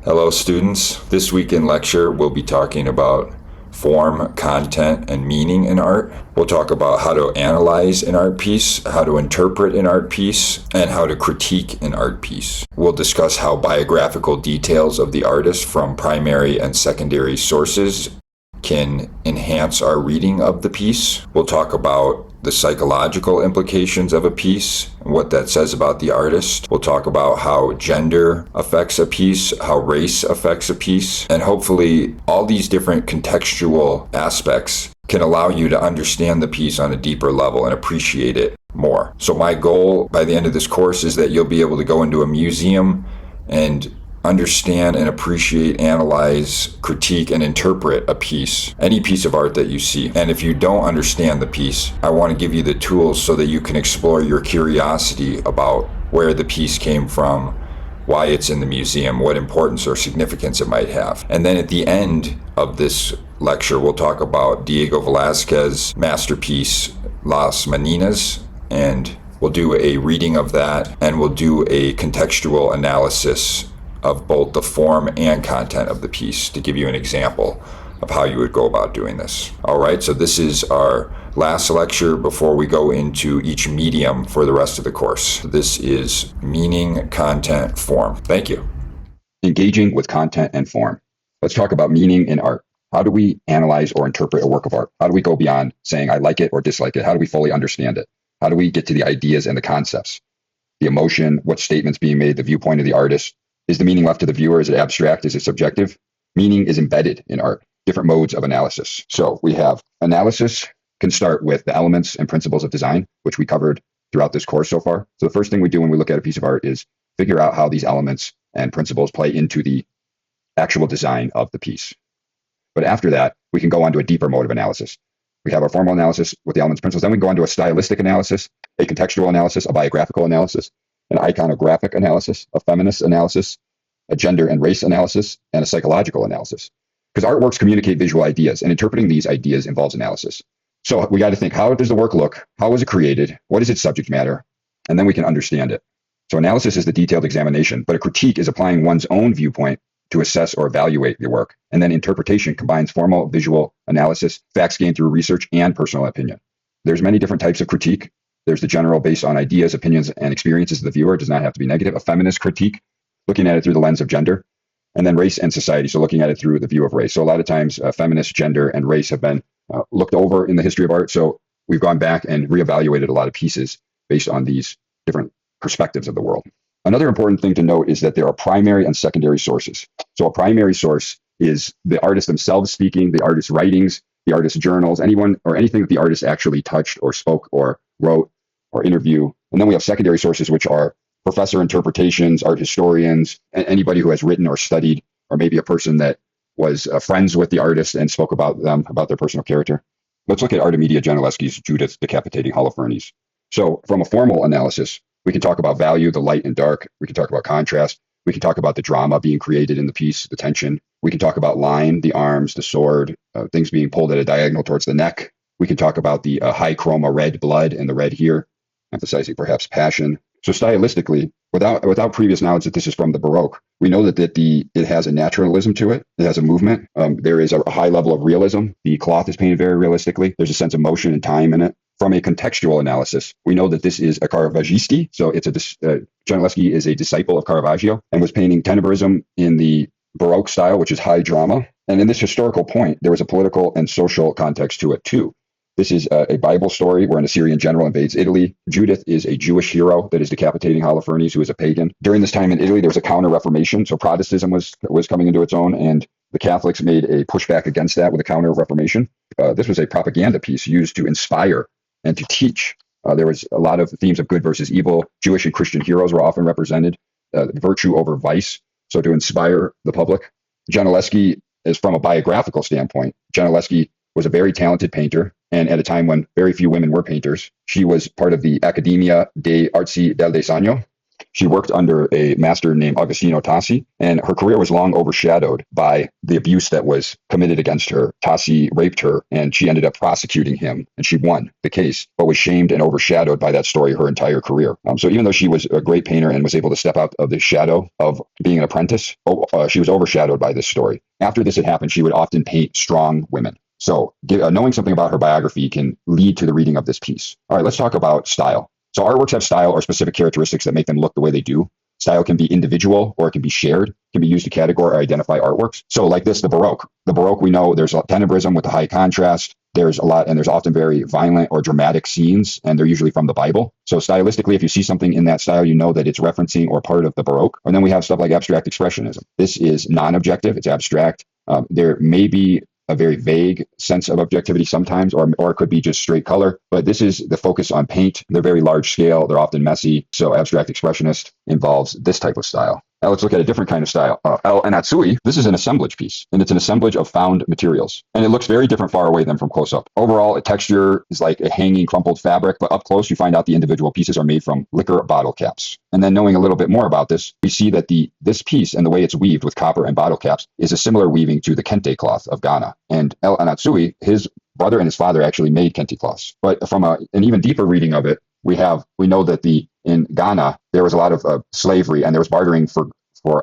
Hello students, this week in lecture we'll be talking about form, content, and meaning in art. We'll talk about how to analyze an art piece, how to interpret an art piece, and how to critique an art piece. We'll discuss how biographical details of the artist from primary and secondary sources can enhance our reading of the piece. We'll talk about the psychological implications of a piece and what that says about the artist. We'll talk about how gender affects a piece, how race affects a piece, and hopefully all these different contextual aspects can allow you to understand the piece on a deeper level and appreciate it more. So my goal by the end of this course is that you'll be able to go into a museum and understand and appreciate, analyze, critique, and interpret a piece, any piece of art that you see. And if you don't understand the piece, I want to give you the tools so that you can explore your curiosity about where the piece came from, why it's in the museum, what importance or significance it might have. And then at the end of this lecture, we'll talk about Diego Velázquez's masterpiece, Las Meninas, and we'll do a reading of that, and we'll do a contextual analysis of both the form and content of the piece to give you an example of how you would go about doing this. All right, so this is our last lecture before we go into each medium for the rest of the course. This is meaning, content, form. Thank you. Engaging with content and form. Let's talk about meaning in art. How do we analyze or interpret a work of art? How do we go beyond saying I like it or dislike it? How do we fully understand it? How do we get to the ideas and the concepts? The emotion, what statements being made, the viewpoint of the artist. Is the meaning left to the viewer? Is it abstract? Is it subjective? Meaning is embedded in art, different modes of analysis. So we have analysis can start with the elements and principles of design, which we covered throughout this course so far. So the first thing we do when we look at a piece of art is figure out how these elements and principles play into the actual design of the piece. But after that, we can go on to a deeper mode of analysis. We have our formal analysis with the elements and principles. Then we go on to a stylistic analysis, a contextual analysis, a biographical analysis, an iconographic analysis, a feminist analysis, a gender and race analysis, and a psychological analysis. Because artworks communicate visual ideas, and interpreting these ideas involves analysis. So we got to think, how does the work look? How was it created? What is its subject matter? And then we can understand it. So analysis is the detailed examination, but a critique is applying one's own viewpoint to assess or evaluate the work. And then interpretation combines formal visual analysis, facts gained through research, and personal opinion. There's many different types of critique. There's the general based on ideas, opinions, and experiences of the viewer. It does not have to be negative. A feminist critique, looking at it through the lens of gender. And then race and society, so looking at it through the view of race. So a lot of times feminist, gender, and race have been looked over in the history of art. So we've gone back and reevaluated a lot of pieces based on these different perspectives of the world. Another important thing to note is that there are primary and secondary sources. So a primary source is the artist themselves speaking, the artist's writings, the artist's journals, anyone or anything that the artist actually touched or spoke or wrote or interview. And then we have secondary sources, which are professor interpretations, art historians, and anybody who has written or studied, or maybe a person that was friends with the artist and spoke about them, about their personal character. Let's look at Artemisia Gentileschi's Judith decapitating Holofernes. So from a formal analysis, we can talk about value, the light and dark. We can talk about contrast. We can talk about the drama being created in the piece, the tension. We can talk about line, the arms, the sword, things being pulled at a diagonal towards the neck. We can talk about the high chroma red blood and the red here, emphasizing perhaps passion. So stylistically, without previous knowledge that this is from the Baroque, we know that it has a naturalism to it. It has a movement. There is a high level of realism. The cloth is painted very realistically. There's a sense of motion and time in it. From a contextual analysis, we know that this is a Caravaggisti. So Gentileschi is a disciple of Caravaggio and was painting tenebrism in the Baroque style, which is high drama. And in this historical point, there was a political and social context to it too. This is a Bible story where an Assyrian general invades Italy. Judith is a Jewish hero that is decapitating Holofernes, who is a pagan. During this time in Italy, there was a counter-reformation. So Protestantism was coming into its own, and the Catholics made a pushback against that with a counter-reformation. This was a propaganda piece used to inspire and to teach. There was a lot of themes of good versus evil. Jewish and Christian heroes were often represented, virtue over vice, so to inspire the public. Gentileschi is from a biographical standpoint. Gentileschi was a very talented painter, and at a time when very few women were painters. She was part of the Accademia dei Arti del Disegno, She worked under a master named Agostino Tassi, and her career was long overshadowed by the abuse that was committed against her. Tassi raped her, and she ended up prosecuting him, and she won the case, but was shamed and overshadowed by that story her entire career. So even though she was a great painter and was able to step out of the shadow of being an apprentice, she was overshadowed by this story. After this had happened, she would often paint strong women. So knowing something about her biography can lead to the reading of this piece. All right, let's talk about style. So artworks have style or specific characteristics that make them look the way they do. Style can be individual or it can be shared, can be used to categorize or identify artworks. So like this, the Baroque. The Baroque, we know there's a tenebrism with the high contrast. There's a lot, and there's often very violent or dramatic scenes, and they're usually from the Bible. So stylistically, if you see something in that style, you know that it's referencing or part of the Baroque. And then we have stuff like abstract expressionism. This is non-objective, it's abstract. There may be a very vague sense of objectivity sometimes, or it could be just straight color. But this is the focus on paint. They're very large scale. They're often messy. So abstract expressionist involves this type of style. Now let's look at a different kind of style. El Anatsui, this is an assemblage piece, and it's an assemblage of found materials. And it looks very different far away than from close up. Overall, a texture is like a hanging crumpled fabric, but up close, you find out the individual pieces are made from liquor bottle caps. And then knowing a little bit more about this, we see that this piece and the way it's weaved with copper and bottle caps is a similar weaving to the kente cloth of Ghana. And El Anatsui, his brother and his father actually made kente cloths. But from an even deeper reading of it, we know that in Ghana, there was a lot of slavery and there was bartering for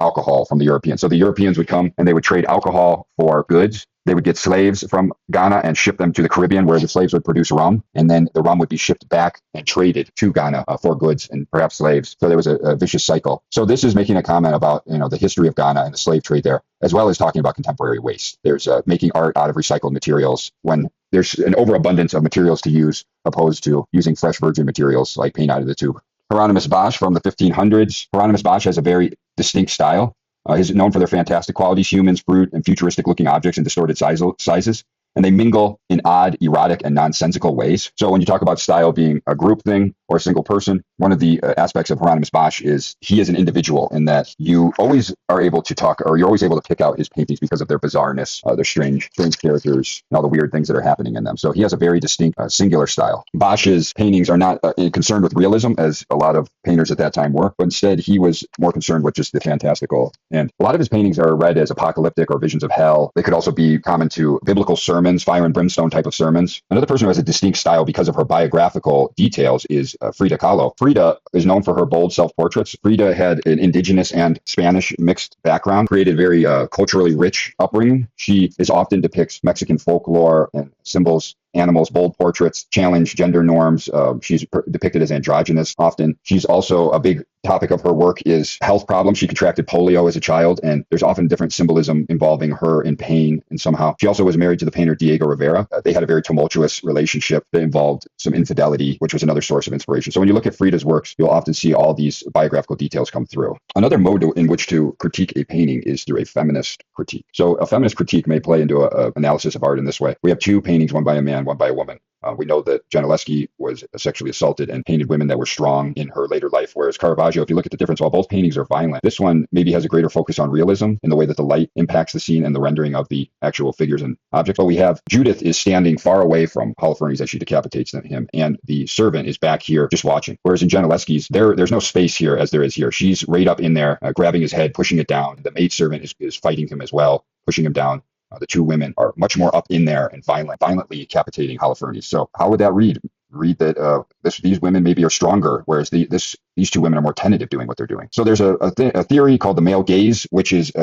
alcohol from the Europeans. So the Europeans would come and they would trade alcohol for goods. They would get slaves from Ghana and ship them to the Caribbean where the slaves would produce rum. And then the rum would be shipped back and traded to Ghana for goods and perhaps slaves. So there was a vicious cycle. So this is making a comment about, the history of Ghana and the slave trade there, as well as talking about contemporary waste. There's making art out of recycled materials when there's an overabundance of materials to use, opposed to using fresh virgin materials like paint out of the tube. Hieronymus Bosch from the 1500s. Hieronymus Bosch has a very distinct style. He's known for their fantastic qualities, humans, fruit, and futuristic-looking objects in distorted sizes. And they mingle in odd, erotic, and nonsensical ways. So when you talk about style being a group thing or a single person, one of the aspects of Hieronymus Bosch is he is an individual in that you always are able to talk, or you're always able to pick out his paintings because of their bizarreness, their strange characters, and all the weird things that are happening in them. So he has a very distinct, singular style. Bosch's paintings are not concerned with realism, as a lot of painters at that time were, but instead he was more concerned with just the fantastical. And a lot of his paintings are read as apocalyptic or visions of hell. They could also be common to biblical sermons, fire and brimstone type of sermons. Another person who has a distinct style because of her biographical details is Frida Kahlo. Frida is known for her bold self-portraits. Frida had an indigenous and Spanish mixed background, created very culturally rich upbringing. She often depicts Mexican folklore and symbols, animals, bold portraits, challenge gender norms. She's depicted as androgynous often. She's also a big topic of her work is health problems. She contracted polio as a child, and there's often different symbolism involving her in pain and somehow. She also was married to the painter Diego Rivera. They had a very tumultuous relationship that involved some infidelity, which was another source of inspiration. So when you look at Frida's works, you'll often see all these biographical details come through. Another mode in which to critique a painting is through a feminist critique. So a feminist critique may play into an analysis of art in this way. We have two paintings, one by a man, one by a woman. We know that Gentileschi was sexually assaulted and painted women that were strong in her later life, whereas Caravaggio, if you look at the difference, while both paintings are violent, this one maybe has a greater focus on realism in the way that the light impacts the scene and the rendering of the actual figures and objects. But we have Judith is standing far away from Holofernes as she decapitates him, and the servant is back here just watching. Whereas in Gentileschi's, there's no space here as there is here. She's right up in there, grabbing his head, pushing it down. The maidservant is fighting him as well, pushing him down. The two women are much more up in there and violently decapitating Holofernes. So how would that read? Read that these women maybe are stronger, whereas these two women are more tentative doing what they're doing. So there's a theory called the male gaze, which is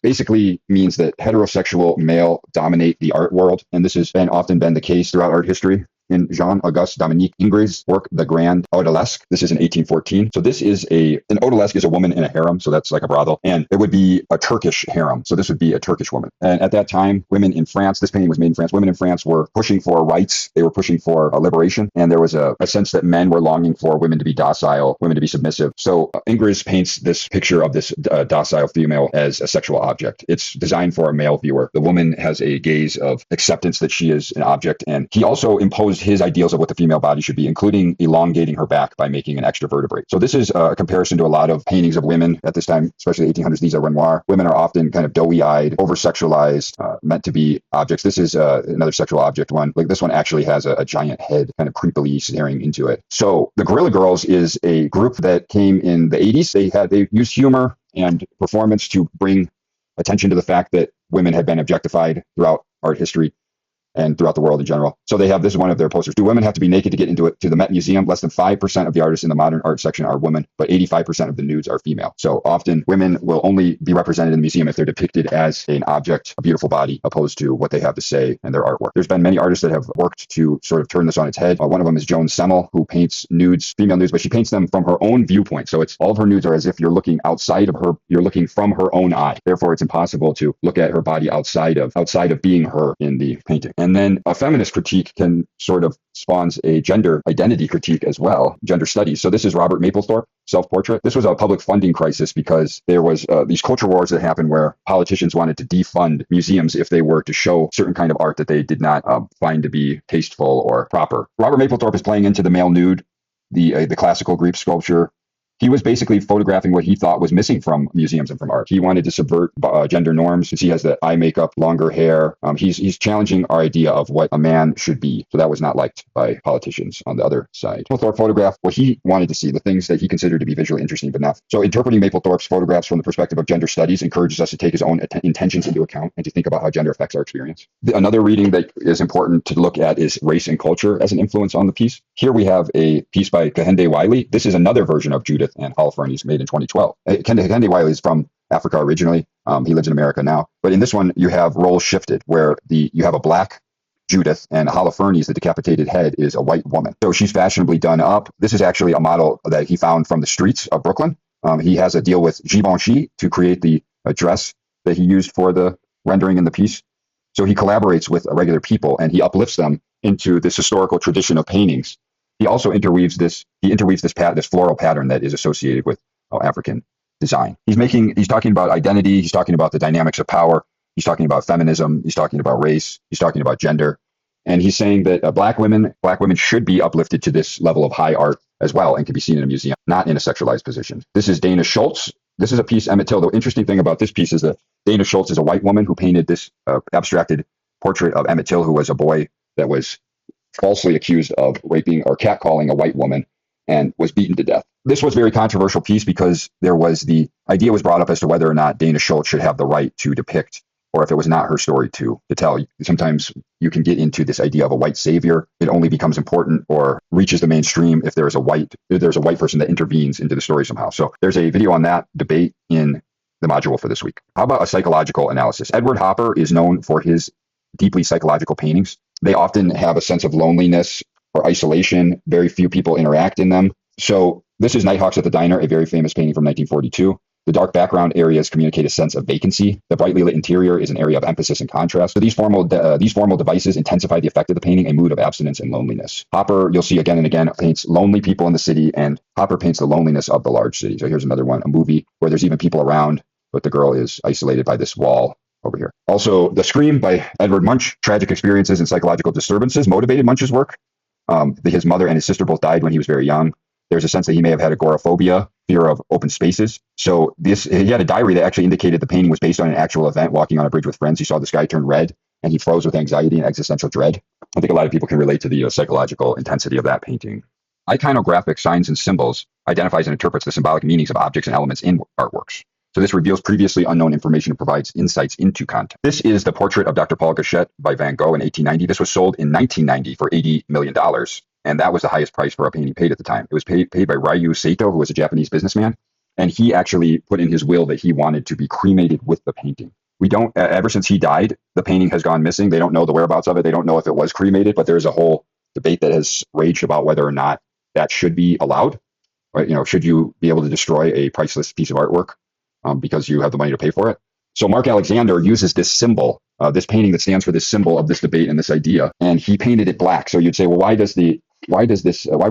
basically means that heterosexual male dominate the art world. And this has often been the case throughout art history. In Jean-Auguste Dominique Ingres' work, The Grand Odalisque. This is in 1814. So this is an odalisque is a woman in a harem. So that's like a brothel. And it would be a Turkish harem. So this would be a Turkish woman. And at that time, women in France, this painting was made in France. Women in France were pushing for rights. They were pushing for liberation. And there was a sense that men were longing for women to be docile, women to be submissive. So Ingres paints this picture of this docile female as a sexual object. It's designed for a male viewer. The woman has a gaze of acceptance that she is an object. And he also imposes imposed his ideals of what the female body should be, including elongating her back by making an extra vertebrae. So this is a comparison to a lot of paintings of women at this time, especially the 1800s. These are Renoir. Women are often kind of doughy-eyed, over-sexualized, meant to be objects. This is another sexual object one. Like this one actually has a giant head kind of creepily staring into it. So the Guerrilla Girls is a group that came in the 80s. They used humor and performance to bring attention to the fact that women had been objectified throughout art history and throughout the world in general. So they have, this is one of their posters. Do women have to be naked to get into it? To the Met Museum, less than 5% of the artists in the modern art section are women, but 85% of the nudes are female. So often women will only be represented in the museum if they're depicted as an object, a beautiful body, opposed to what they have to say in their artwork. There's been many artists that have worked to sort of turn this on its head. One of them is Joan Semmel, who paints nudes, female nudes, but she paints them from her own viewpoint. So it's all of her nudes are as if you're looking outside of her, you're looking from her own eye. Therefore, it's impossible to look at her body outside of being her in the painting. And then a feminist critique can sort of spawns a gender identity critique as well, gender studies. So this is Robert Mapplethorpe, self-portrait. This was a public funding crisis because there was these culture wars that happened where politicians wanted to defund museums if they were to show certain kind of art that they did not find to be tasteful or proper. Robert Mapplethorpe is playing into the male nude, the classical Greek sculpture. He was basically photographing what he thought was missing from museums and from art. He wanted to subvert gender norms. He has the eye makeup, longer hair. He's challenging our idea of what a man should be. So that was not liked by politicians on the other side. Mapplethorpe photographed what he wanted to see, the things that he considered to be visually interesting, but not. So interpreting Mapplethorpe's photographs from the perspective of gender studies encourages us to take his own intentions into account and to think about how gender affects our experience. Another reading that is important to look at is race and culture as an influence on the piece. Here we have a piece by Kehinde Wiley. This is another version of Judith and Holofernes made in 2012. Kehinde Wiley is from Africa originally. He lives in America now. But in this one, you have roles shifted where you have a black Judith and Holofernes, the decapitated head, is a white woman. So she's fashionably done up. This is actually a model that he found from the streets of Brooklyn. He has a deal with Givenchy to create the dress that he used for the rendering in the piece. So he collaborates with regular people and he uplifts them into this historical tradition of paintings. He also interweaves this floral pattern that is associated with African design. He's talking about identity. He's talking about the dynamics of power. He's talking about feminism. He's talking about race. He's talking about gender. And he's saying that black women should be uplifted to this level of high art as well and can be seen in a museum, not in a sexualized position. This is Dana Schultz. This is a piece, Emmett Till. The interesting thing about this piece is that Dana Schultz is a white woman who painted this abstracted portrait of Emmett Till, who was a boy that was falsely accused of raping or catcalling a white woman and was beaten to death. This was a very controversial piece because the idea was brought up as to whether or not Dana Schultz should have the right to depict, or if it was not her story to tell. Sometimes you can get into this idea of a white savior. It only becomes important or reaches the mainstream if there's a white person that intervenes into the story somehow. So there's a video on that debate in the module for this week. How about a psychological analysis? Edward Hopper is known for his deeply psychological paintings. They often have a sense of loneliness or isolation. Very few people interact in them. So this is Nighthawks at the Diner, a very famous painting from 1942. The dark background areas communicate a sense of vacancy. The brightly lit interior is an area of emphasis and contrast. So these formal devices intensify the effect of the painting, a mood of abstinence and loneliness. Hopper, you'll see again and again, paints lonely people in the city, and Hopper paints the loneliness of the large city. So here's another one, a movie where there's even people around, but the girl is isolated by this wall over here. Also, The Scream by Edward Munch. Tragic experiences and psychological disturbances motivated Munch's work. His mother and his sister both died when he was very young. There's a sense that he may have had agoraphobia, fear of open spaces. So he had a diary that actually indicated the painting was based on an actual event, walking on a bridge with friends. He saw the sky turn red and he froze with anxiety and existential dread. I think a lot of people can relate to the psychological intensity of that painting. Iconographic signs and symbols identifies and interprets the symbolic meanings of objects and elements in artworks. So this reveals previously unknown information and provides insights into content. This is the portrait of Dr. Paul Gauchet by Van Gogh in 1890. This was sold in 1990 for $80 million. And that was the highest price for a painting paid at the time. It was paid by Ryu Saito, who was a Japanese businessman. And he actually put in his will that he wanted to be cremated with the painting. We don't, ever since he died, the painting has gone missing. They don't know the whereabouts of it. They don't know if it was cremated, but there's a whole debate that has raged about whether or not that should be allowed. Right? Should you be able to destroy a priceless piece of artwork because you have the money to pay for it? So Mark Alexander uses this symbol, this painting that stands for this symbol of this debate and this idea, and he painted it black. So you'd say, well, why would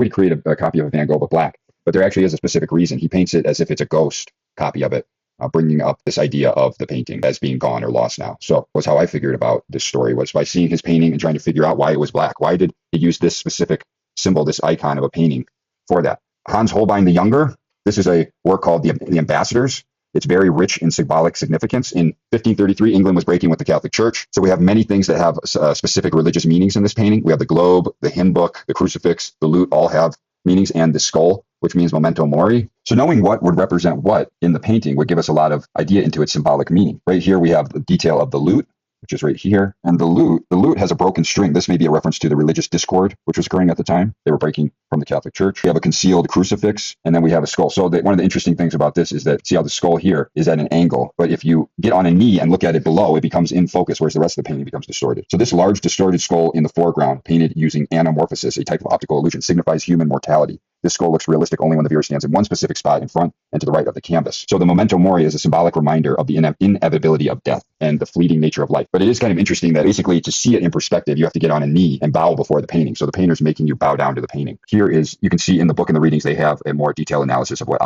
he create a copy of Van Gogh but black? But there actually is a specific reason. He paints it as if it's a ghost copy of it. bringing up this idea of the painting as being gone or lost now. So was how I figured about this story, was by seeing his painting and trying to figure out why it was black. Why did he use this specific symbol, this icon of a painting for that? Hans Holbein the Younger, this is a work called The Ambassadors. It's very rich in symbolic significance. In 1533, England was breaking with the Catholic Church. So we have many things that have specific religious meanings in this painting. We have the globe, the hymn book, the crucifix, the lute, all have meanings, and the skull, which means memento mori. So knowing what would represent what in the painting would give us a lot of idea into its symbolic meaning. Right here, we have the detail of the lute, which is right here. And the lute has a broken string. This may be a reference to the religious discord, which was occurring at the time. They were breaking from the Catholic Church. We have a concealed crucifix, and then we have a skull. So one of the interesting things about this is that, see how the skull here is at an angle, but if you get on a knee and look at it below, it becomes in focus, whereas the rest of the painting becomes distorted. So this large distorted skull in the foreground, painted using anamorphosis, a type of optical illusion, signifies human mortality. This skull looks realistic only when the viewer stands in one specific spot in front and to the right of the canvas. So the memento mori is a symbolic reminder of the inevitability of death and the fleeting nature of life. But it is kind of interesting that basically to see it in perspective, you have to get on a knee and bow before the painting. So the painter's making you bow down to the painting. Here is, you can see in the book and the readings, they have a more detailed analysis of what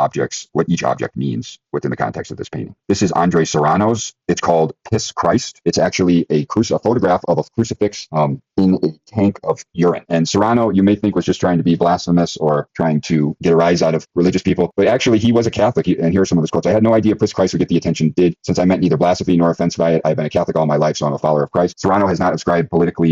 each object means within the context of this painting. This is Andre Serrano's. It's called Piss Christ. It's actually a photograph of a crucifix in a tank of urine. And Serrano, you may think, was just trying to be blasphemous or trying to get a rise out of religious people, but actually he was a Catholic. And here are some of his quotes. I had no idea Piss Christ would get the attention it did, since I meant neither blasphemy nor offense by it. I've been a Catholic all my life, so I'm a follower of Christ. Serrano has not ascribed overtly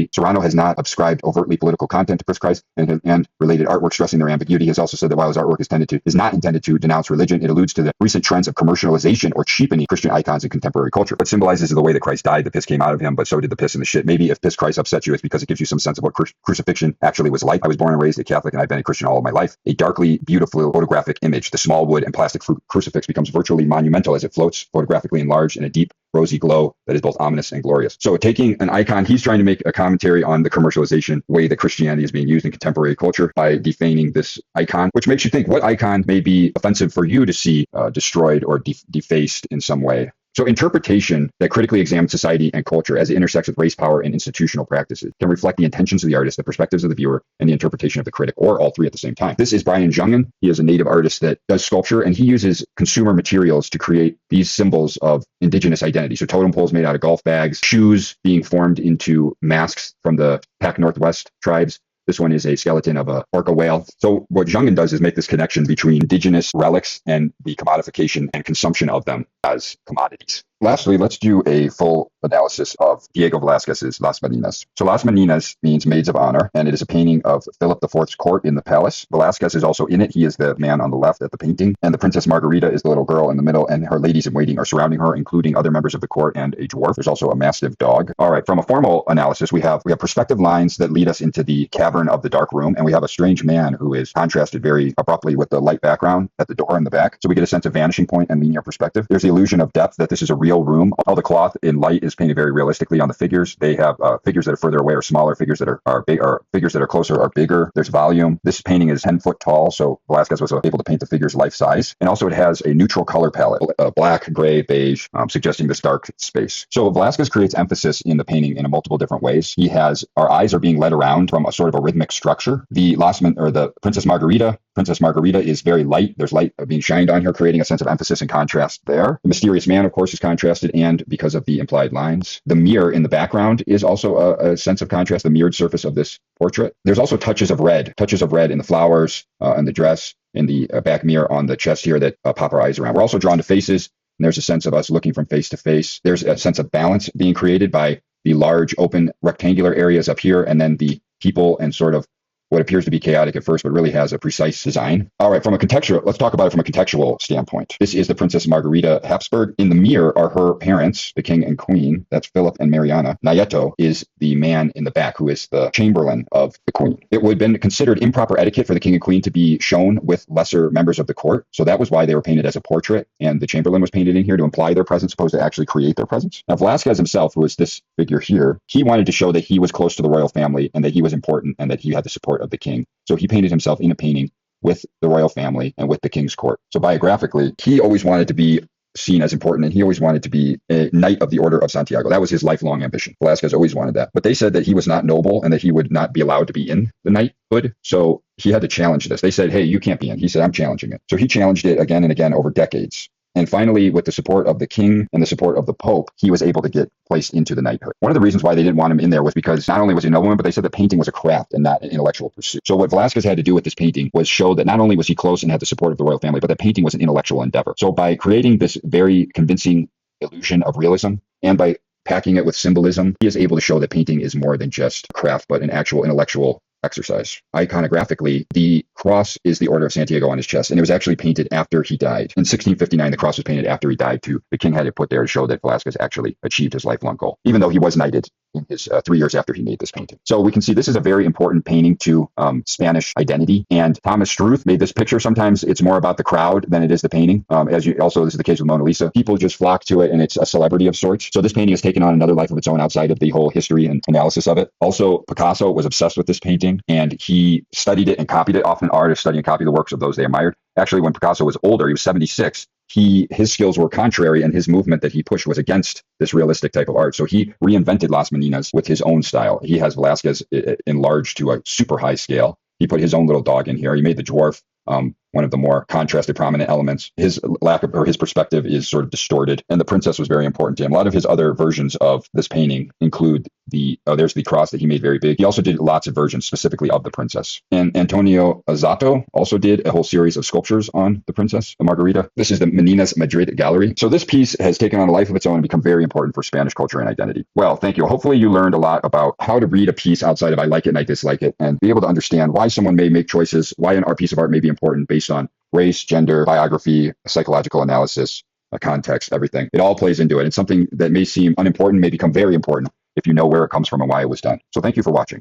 political content to Piss Christ and related artwork, stressing their ambiguity. He has also said that while his artwork is not intended to denounce religion, it alludes to the recent trends of commercialization or cheapening Christian icons in contemporary culture. What symbolizes the way that Christ died. The piss came out of him, but so did the piss and the shit. Maybe if Piss Christ upsets you, it's because it gives you some sense of what crucifixion actually was like. I was born and raised a Catholic, and I've been a Christian all of my life. A darkly beautiful photographic image, the small wood and plastic crucifix becomes virtually monumental as it floats photographically enlarged in a deep rosy glow that is both ominous and glorious. So taking an icon, he's trying to make a commentary on the commercialization way that Christianity is being used in contemporary culture by defaning this icon, which makes you think, what icon may be offensive for you to see destroyed or defaced in some way? So interpretation that critically examines society and culture as it intersects with race, power, and institutional practices can reflect the intentions of the artist, the perspectives of the viewer, and the interpretation of the critic, or all three at the same time. This is Brian Jungen. He is a native artist that does sculpture, and he uses consumer materials to create these symbols of indigenous identity. So totem poles made out of golf bags, shoes being formed into masks from the Pac Northwest tribes. This one is a skeleton of a orca whale. So what Jungen does is make this connection between indigenous relics and the commodification and consumption of them as commodities. Lastly, let's do a full analysis of Diego Velázquez's Las Meninas. So Las Meninas means maids of honor, and it is a painting of Philip IV's court in the palace. Velázquez is also in it. He is the man on the left at the painting, and the Princess Margarita is the little girl in the middle, and her ladies in waiting are surrounding her, including other members of the court and a dwarf. There's also a mastiff dog. All right, from a formal analysis, we have perspective lines that lead us into the cavern of the dark room, and we have a strange man who is contrasted very abruptly with the light background at the door in the back. So we get a sense of vanishing point and linear perspective. There's the illusion of depth, that this is a real room. All the cloth in light is painted very realistically on the figures. They have figures that are further away are smaller, figures that are big, or figures that are closer are bigger. There's volume. This painting is 10 foot tall, so Velázquez was able to paint the figures life size. And also it has a neutral color palette, black, gray, beige, suggesting this dark space. So Velázquez creates emphasis in the painting in multiple different ways. Our eyes are being led around from a sort of a rhythmic structure. The Princess Margarita is very light. There's light being shined on her, creating a sense of emphasis and contrast there. The mysterious man, of course, is contrasted, and because of the implied lines. The mirror in the background is also a sense of contrast, the mirrored surface of this portrait. There's also touches of red in the flowers and the dress, in the back mirror on the chest here that pop our eyes around. We're also drawn to faces, and there's a sense of us looking from face to face. There's a sense of balance being created by the large open rectangular areas up here, and then the people and sort of what appears to be chaotic at first, but really has a precise design. All right, let's talk about it from a contextual standpoint. This is the Princess Margarita Habsburg. In the mirror are her parents, the king and queen. That's Philip and Mariana. Nieto is the man in the back who is the chamberlain of the queen. It would have been considered improper etiquette for the king and queen to be shown with lesser members of the court. So that was why they were painted as a portrait, and the chamberlain was painted in here to imply their presence, opposed to actually create their presence. Now, Velázquez himself, who is this figure here, he wanted to show that he was close to the royal family and that he was important and that he had the support of the king. So he painted himself in a painting with the royal family and with the king's court. So biographically, he always wanted to be seen as important, and he always wanted to be a Knight of the Order of Santiago. That was his lifelong ambition. Velázquez always wanted that. But they said that he was not noble and that he would not be allowed to be in the knighthood. So he had to challenge this. They said, hey, you can't be in. He said, I'm challenging it. So he challenged it again and again over decades. And finally, with the support of the king and the support of the Pope, he was able to get placed into the knighthood. One of the reasons why they didn't want him in there was because not only was he a nobleman, but they said that painting was a craft and not an intellectual pursuit. So what Velázquez had to do with this painting was show that not only was he close and had the support of the royal family, but that painting was an intellectual endeavor. So by creating this very convincing illusion of realism and by packing it with symbolism, he is able to show that painting is more than just a craft, but an actual intellectual exercise. Iconographically, the cross is the Order of Santiago on his chest, and it was actually painted after he died. In 1659, the cross was painted after he died too. The king had it put there to show that Velázquez actually achieved his lifelong goal, even though he was knighted in his 3 years after he made this painting. So we can see this is a very important painting to Spanish identity. And Thomas Struth made this picture. Sometimes it's more about the crowd than it is the painting. This is the case with Mona Lisa. People just flock to it, and it's a celebrity of sorts. So this painting has taken on another life of its own outside of the whole history and analysis of it. Also, Picasso was obsessed with this painting, and he studied it and copied it. Often artists study and copy the works of those they admired. Actually, when Picasso was older, he was 76. His skills were contrary, and his movement that he pushed was against this realistic type of art. So he reinvented Las Meninas with his own style. He has Velázquez enlarged to a super high scale. He put his own little dog in here. He made the dwarf one of the more contrasted, prominent elements. His perspective is sort of distorted, and the princess was very important to him. A lot of his other versions of this painting include there's the cross that he made very big. He also did lots of versions specifically of the princess. And Antonio Azzato also did a whole series of sculptures on the princess, Margarita. This is the Meninas Madrid Gallery. So this piece has taken on a life of its own and become very important for Spanish culture and identity. Well, thank you. Hopefully you learned a lot about how to read a piece outside of I like it and I dislike it, and be able to understand why someone may make choices, why an art piece of art may be important based on race, gender, biography, psychological analysis, context, everything. It all plays into it. And something that may seem unimportant may become very important if you know where it comes from and why it was done. So thank you for watching.